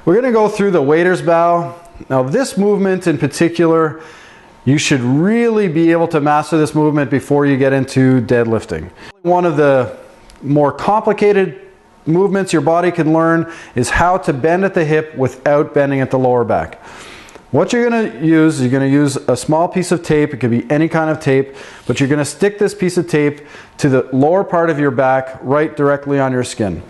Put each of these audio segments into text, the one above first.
We're going to go through the waiter's bow. Now this movement in particular, you should really be able to master this movement before you get into deadlifting. One of the more complicated movements your body can learn is how to bend at the hip without bending at the lower back. What you're going to use, you're going to use a small piece of tape. It could be any kind of tape, but you're going to stick this piece of tape to the lower part of your back, right directly on your skin.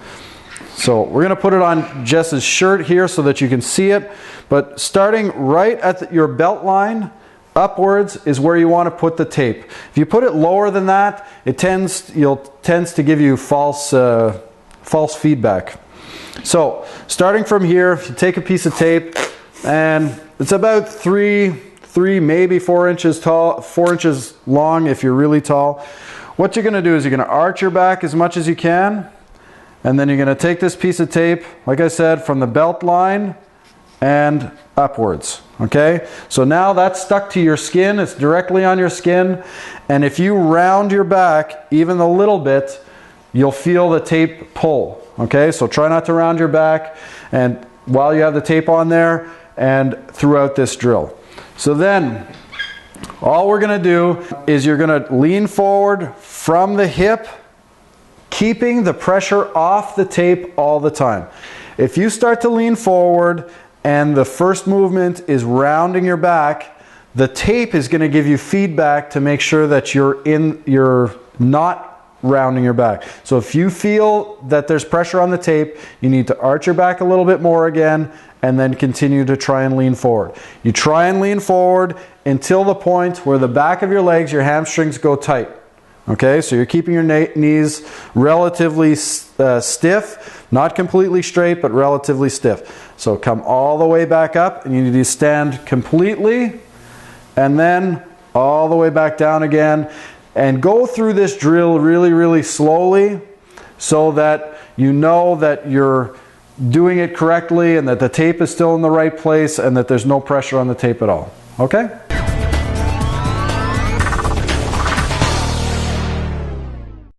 So we're going to put it on Jess's shirt here so that you can see it, but starting right at your belt line upwards is where you want to put the tape. If you put it lower than that, it tends to give you false feedback. So starting from here, if you take a piece of tape, and it's about three, maybe 4 inches tall, 4 inches long if you're really tall. What you're going to do is you're going to arch your back as much as you can, and then you're going to take this piece of tape, like I said, from the belt line and upwards. Okay, so now that's stuck to your skin, it's directly on your skin, and if you round your back even a little bit, you'll feel the tape pull. Okay, so try not to round your back and while you have the tape on there and throughout this drill. So then all we're going to do is you're going to lean forward from the hip, keeping the pressure off the tape all the time. If you start to lean forward and the first movement is rounding your back, the tape is going to give you feedback to make sure that you're not rounding your back. So if you feel that there's pressure on the tape, you need to arch your back a little bit more again and then continue to try and lean forward. You try and lean forward until the point where the back of your legs, your hamstrings go tight. Okay, so you're keeping your knees relatively stiff, not completely straight, but relatively stiff. So come all the way back up, and you need to stand completely, and then all the way back down again. And go through this drill really, really slowly so that you know that you're doing it correctly and that the tape is still in the right place and that there's no pressure on the tape at all. Okay?